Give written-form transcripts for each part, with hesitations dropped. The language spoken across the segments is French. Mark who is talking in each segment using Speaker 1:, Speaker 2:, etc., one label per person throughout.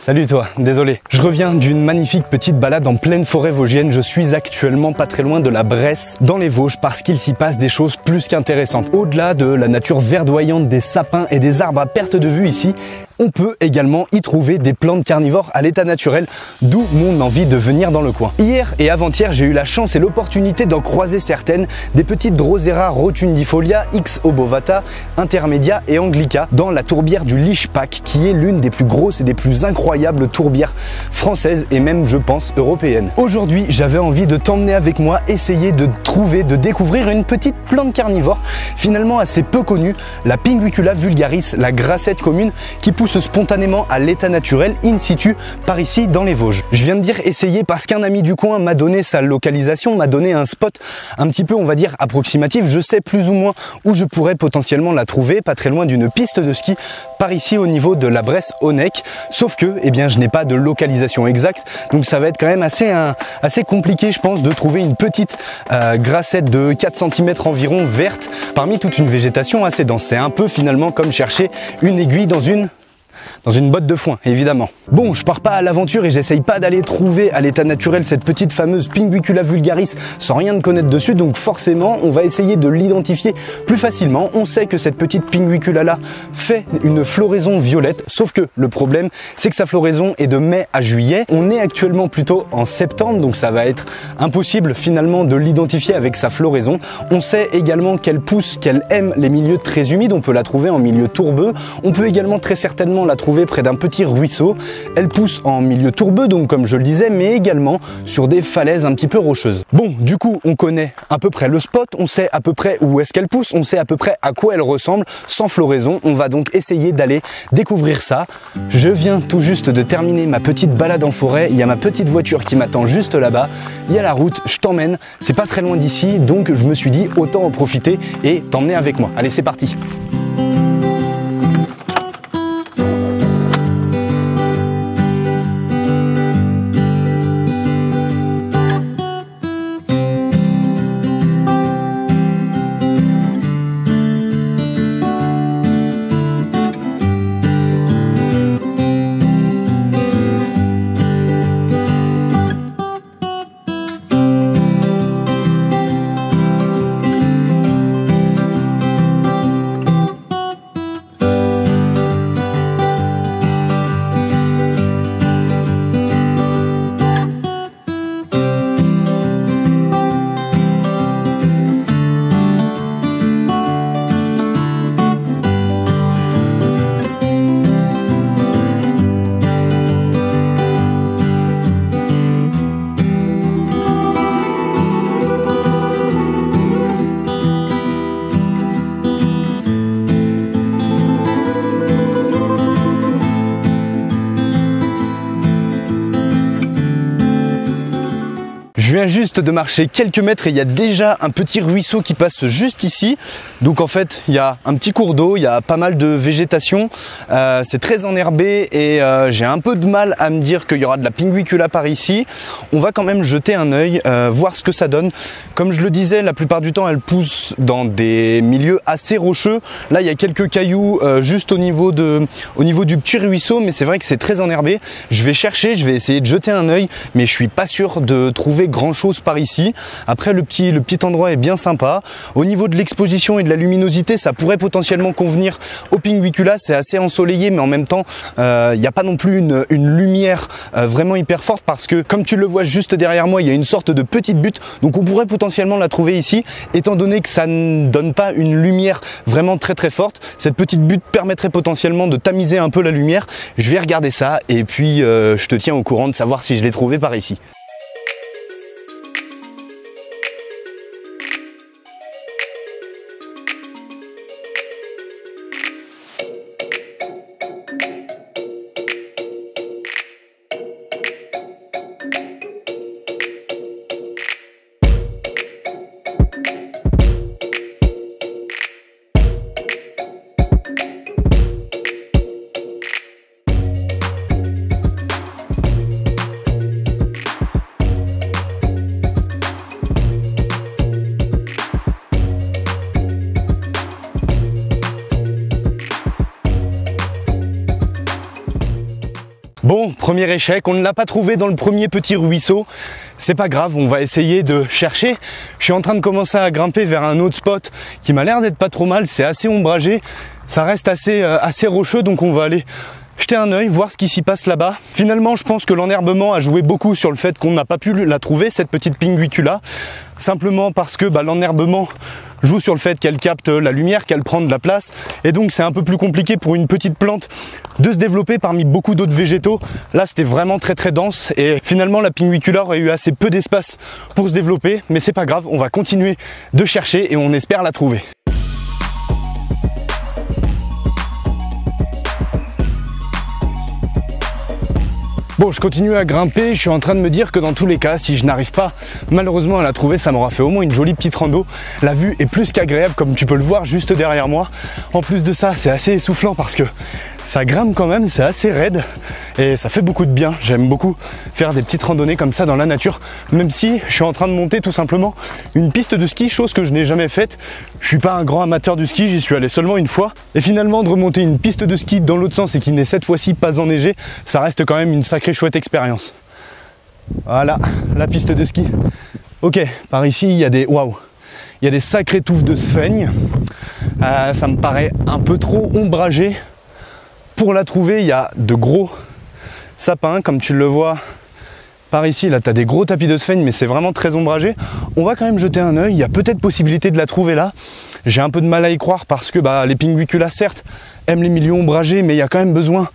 Speaker 1: Salut toi, désolé. Je reviens d'une magnifique petite balade en pleine forêt vosgienne. Je suis actuellement pas très loin de la Bresse, dans les Vosges, parce qu'il s'y passe des choses plus qu'intéressantes. Au-delà de la nature verdoyante, des sapins et des arbres à perte de vue ici, on peut également y trouver des plantes carnivores à l'état naturel, d'où mon envie de venir dans le coin. Hier et avant-hier, j'ai eu la chance et l'opportunité d'en croiser certaines, des petites Drosera rotundifolia, X obovata, intermedia et anglica, dans la tourbière du Lischpack, qui est l'une des plus grosses et des plus incroyables tourbières françaises et même, je pense, européennes. Aujourd'hui, j'avais envie de t'emmener avec moi, essayer de trouver, de découvrir une petite plante carnivore, finalement assez peu connue, la Pinguicula vulgaris, la grassette commune, qui pousse spontanément à l'état naturel in situ par ici dans les Vosges. Je viens de dire essayer parce qu'un ami du coin m'a donné sa localisation, m'a donné un spot un petit peu, on va dire, approximatif. Je sais plus ou moins où je pourrais potentiellement la trouver, pas très loin d'une piste de ski par ici au niveau de la Bresse-Honeck. Sauf que, eh bien, je n'ai pas de localisation exacte, donc ça va être quand même assez compliqué, je pense, de trouver une petite grassette de 4 cm environ verte parmi toute une végétation assez dense. C'est un peu finalement comme chercher une aiguille dans une botte de foin, évidemment. Bon, je pars pas à l'aventure et j'essaye pas d'aller trouver à l'état naturel cette petite fameuse Pinguicula vulgaris sans rien de connaître dessus, donc forcément on va essayer de l'identifier plus facilement. On sait que cette petite Pinguicula là fait une floraison violette, sauf que le problème c'est que sa floraison est de mai à juillet. On est actuellement plutôt en septembre, donc ça va être impossible finalement de l'identifier avec sa floraison. On sait également qu'elle pousse, qu'elle aime les milieux très humides, on peut la trouver en milieu tourbeux, on peut également très certainement la trouver près d'un petit ruisseau. Elle pousse en milieu tourbeux, donc comme je le disais, mais également sur des falaises un petit peu rocheuses. Bon, du coup, on connaît à peu près le spot, on sait à peu près où est-ce qu'elle pousse, on sait à peu près à quoi elle ressemble, sans floraison. On va donc essayer d'aller découvrir ça. Je viens tout juste de terminer ma petite balade en forêt, il y a ma petite voiture qui m'attend juste là-bas, il y a la route, je t'emmène, c'est pas très loin d'ici, donc je me suis dit autant en profiter et t'emmener avec moi. Allez, c'est parti! Je viens juste de marcher quelques mètres et il y a déjà un petit ruisseau qui passe juste ici. Donc en fait, il y a un petit cours d'eau, il y a pas mal de végétation. C'est très enherbé et j'ai un peu de mal à me dire qu'il y aura de la Pinguicula par ici. On va quand même jeter un œil, voir ce que ça donne. Comme je le disais, la plupart du temps, elle pousse dans des milieux assez rocheux. Là, il y a quelques cailloux juste au niveau du petit ruisseau, mais c'est vrai que c'est très enherbé. Je vais chercher, je vais essayer de jeter un œil, mais je suis pas sûr de trouver grand chose par ici. Après, le petit endroit est bien sympa. Au niveau de l'exposition et de la luminosité, ça pourrait potentiellement convenir au Pinguicula. C'est assez ensoleillé, mais en même temps, il n'y a pas non plus une lumière vraiment hyper forte parce que, comme tu le vois juste derrière moi, il y a une sorte de petite butte. Donc on pourrait potentiellement la trouver ici, étant donné que ça ne donne pas une lumière vraiment très très forte. Cette petite butte permettrait potentiellement de tamiser un peu la lumière. Je vais regarder ça et puis je te tiens au courant de savoir si je l'ai trouvé par ici. Bon, premier échec, on ne l'a pas trouvé dans le premier petit ruisseau. C'est pas grave, on va essayer de chercher. Je suis en train de commencer à grimper vers un autre spot qui m'a l'air d'être pas trop mal. C'est assez ombragé, ça reste assez rocheux, donc on va aller jeter un œil, voir ce qui s'y passe là-bas. Finalement, je pense que l'enherbement a joué beaucoup sur le fait qu'on n'a pas pu la trouver, cette petite pinguicula. Simplement parce que l'enherbement joue sur le fait qu'elle capte la lumière, qu'elle prend de la place. Et donc c'est un peu plus compliqué pour une petite plante de se développer parmi beaucoup d'autres végétaux. Là, c'était vraiment très dense. Et finalement, la pinguicula aurait eu assez peu d'espace pour se développer. Mais c'est pas grave, on va continuer de chercher et on espère la trouver. Bon, je continue à grimper, je suis en train de me dire que dans tous les cas, si je n'arrive pas malheureusement à la trouver, ça m'aura fait au moins une jolie petite rando. La vue est plus qu'agréable, comme tu peux le voir juste derrière moi. En plus de ça, c'est assez essoufflant parce que ça grimpe quand même, c'est assez raide et ça fait beaucoup de bien. J'aime beaucoup faire des petites randonnées comme ça dans la nature, même si je suis en train de monter tout simplement une piste de ski, chose que je n'ai jamais faite. Je suis pas un grand amateur du ski, j'y suis allé seulement une fois. Et finalement, de remonter une piste de ski dans l'autre sens et qui n'est cette fois-ci pas enneigée, ça reste quand même une sacrée chouette expérience. Voilà, la piste de ski. Ok, par ici, il y a des sacrées touffes de sphaigne. Ça me paraît un peu trop ombragé. Pour la trouver, il y a de gros sapins, comme tu le vois par ici. Là, tu as des gros tapis de sphaigne, mais c'est vraiment très ombragé. On va quand même jeter un œil. Il y a peut-être possibilité de la trouver là. J'ai un peu de mal à y croire parce que les pinguiculas, certes, aiment les milieux ombragés, mais il y a quand même besoin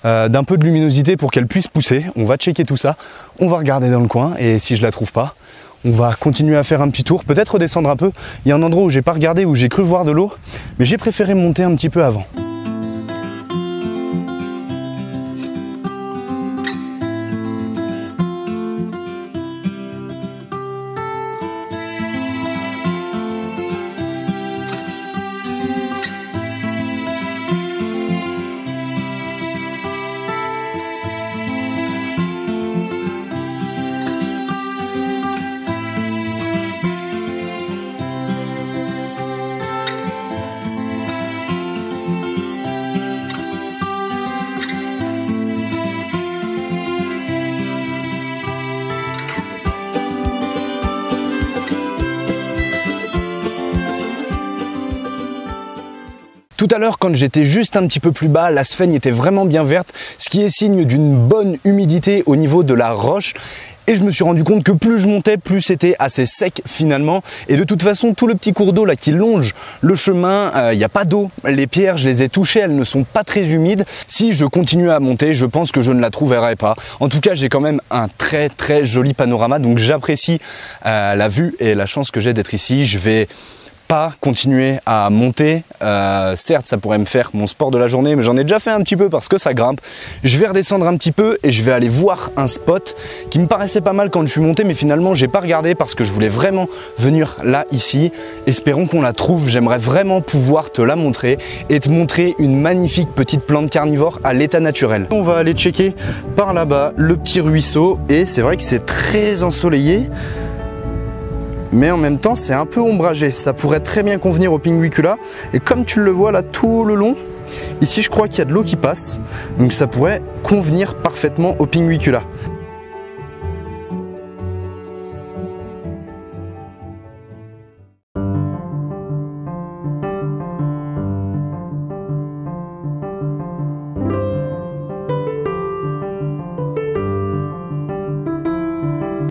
Speaker 1: d'un peu de luminosité pour qu'elle puisse pousser. On va checker tout ça. On va regarder dans le coin et si je la trouve pas, on va continuer à faire un petit tour, peut-être redescendre un peu. Il y a un endroit où j'ai pas regardé, où j'ai cru voir de l'eau, mais j'ai préféré monter un petit peu avant. Tout à l'heure, quand j'étais juste un petit peu plus bas, la sphaigne était vraiment bien verte, ce qui est signe d'une bonne humidité au niveau de la roche. Et je me suis rendu compte que plus je montais, plus c'était assez sec finalement. Et de toute façon, tout le petit cours d'eau là qui longe le chemin, il n'y a pas d'eau. Les pierres, je les ai touchées, elles ne sont pas très humides. Si je continue à monter, je pense que je ne la trouverai pas. En tout cas, j'ai quand même un très joli panorama. Donc j'apprécie la vue et la chance que j'ai d'être ici. Je vais pas continuer à monter, certes ça pourrait me faire mon sport de la journée, mais j'en ai déjà fait un petit peu parce que ça grimpe. Je vais redescendre un petit peu et je vais aller voir un spot qui me paraissait pas mal quand je suis monté, mais finalement j'ai pas regardé parce que je voulais vraiment venir là ici. Espérons qu'on la trouve, j'aimerais vraiment pouvoir te la montrer et te montrer une magnifique petite plante carnivore à l'état naturel. On va aller checker par là-bas le petit ruisseau et c'est vrai que c'est très ensoleillé, mais en même temps c'est un peu ombragé. Ça pourrait très bien convenir au pinguicula et comme tu le vois là tout le long, ici je crois qu'il y a de l'eau qui passe, donc ça pourrait convenir parfaitement au pinguicula.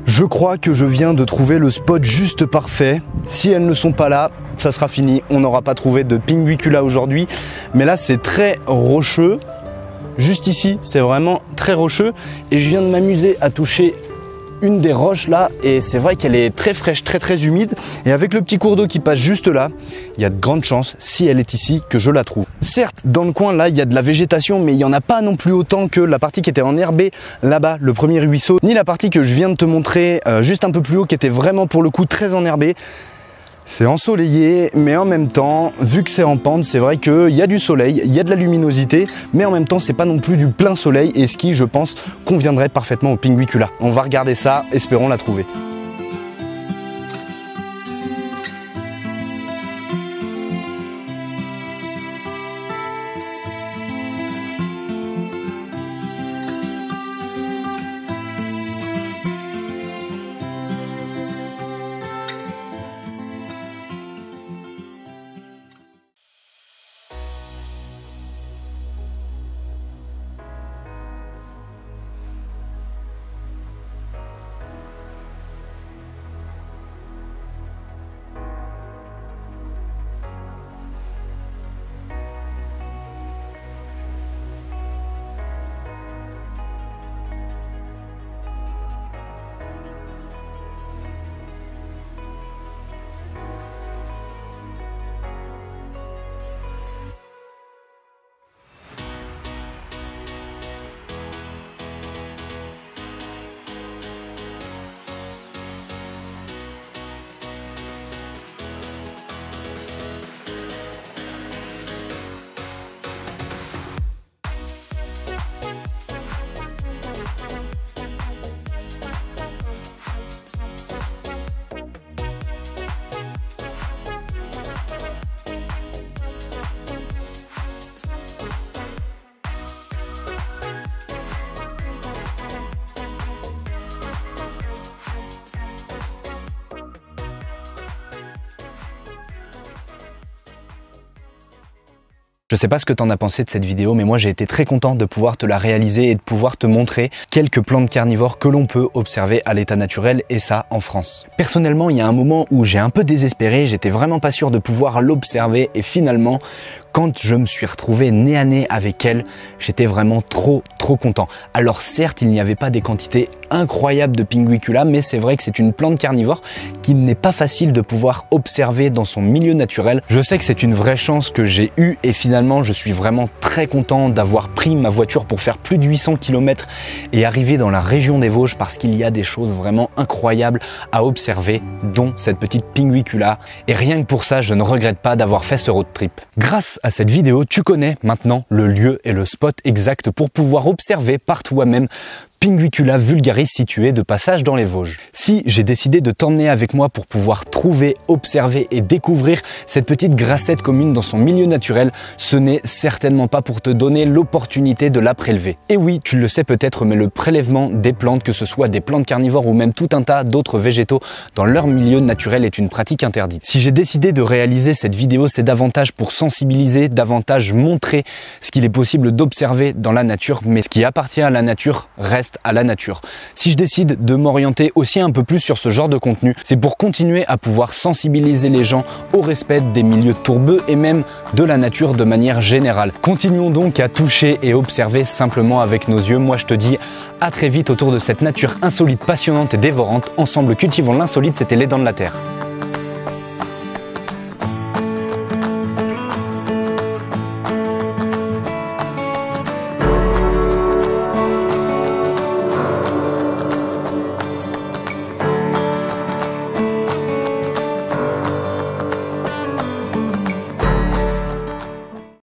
Speaker 1: Je crois que je viens de trouver le spot juste parfait. Si elles ne sont pas là, ça sera fini. On n'aura pas trouvé de pinguicula aujourd'hui. Mais là, c'est très rocheux. Juste ici, c'est vraiment très rocheux. Et je viens de m'amuser à toucher une des roches là. Et c'est vrai qu'elle est très fraîche, très humide. Et avec le petit cours d'eau qui passe juste là, il y a de grandes chances, si elle est ici, que je la trouve. Certes, dans le coin là, il y a de la végétation, mais il n'y en a pas non plus autant que la partie qui était enherbée là-bas, le premier ruisseau, ni la partie que je viens de te montrer juste un peu plus haut, qui était vraiment pour le coup très enherbée. C'est ensoleillé, mais en même temps, vu que c'est en pente, c'est vrai qu'il y a du soleil, il y a de la luminosité, mais en même temps, c'est pas non plus du plein soleil, et ce qui, je pense, conviendrait parfaitement au pinguicula. On va regarder ça, espérons la trouver. Je sais pas ce que t'en as pensé de cette vidéo, mais moi j'ai été très content de pouvoir te la réaliser et de pouvoir te montrer quelques plantes carnivores que l'on peut observer à l'état naturel, et ça en France. Personnellement, il y a un moment où j'ai un peu désespéré, j'étais vraiment pas sûr de pouvoir l'observer, et finalement, quand je me suis retrouvé nez à nez avec elle, j'étais vraiment trop content. Alors certes, il n'y avait pas des quantités incroyables de Pinguicula, mais c'est vrai que c'est une plante carnivore qu'il n'est pas facile de pouvoir observer dans son milieu naturel. Je sais que c'est une vraie chance que j'ai eue, et finalement je suis vraiment très content d'avoir pris ma voiture pour faire plus de 800 km et arriver dans la région des Vosges, parce qu'il y a des choses vraiment incroyables à observer, dont cette petite Pinguicula, et rien que pour ça je ne regrette pas d'avoir fait ce road trip. Grâce à cette vidéo, tu connais maintenant le lieu et le spot exact pour pouvoir observer par toi-même Pinguicula vulgaris situé de passage dans les Vosges. Si j'ai décidé de t'emmener avec moi pour pouvoir trouver, observer et découvrir cette petite grassette commune dans son milieu naturel, ce n'est certainement pas pour te donner l'opportunité de la prélever. Et oui, tu le sais peut-être, mais le prélèvement des plantes, que ce soit des plantes carnivores ou même tout un tas d'autres végétaux dans leur milieu naturel, est une pratique interdite. Si j'ai décidé de réaliser cette vidéo, c'est davantage pour sensibiliser, davantage montrer ce qu'il est possible d'observer dans la nature, mais ce qui appartient à la nature reste à la nature. Si je décide de m'orienter aussi un peu plus sur ce genre de contenu, c'est pour continuer à pouvoir sensibiliser les gens au respect des milieux tourbeux et même de la nature de manière générale. Continuons donc à toucher et observer simplement avec nos yeux. Moi je te dis à très vite autour de cette nature insolite, passionnante et dévorante. Ensemble cultivons l'insolite, c'était Les Dents de la Terre.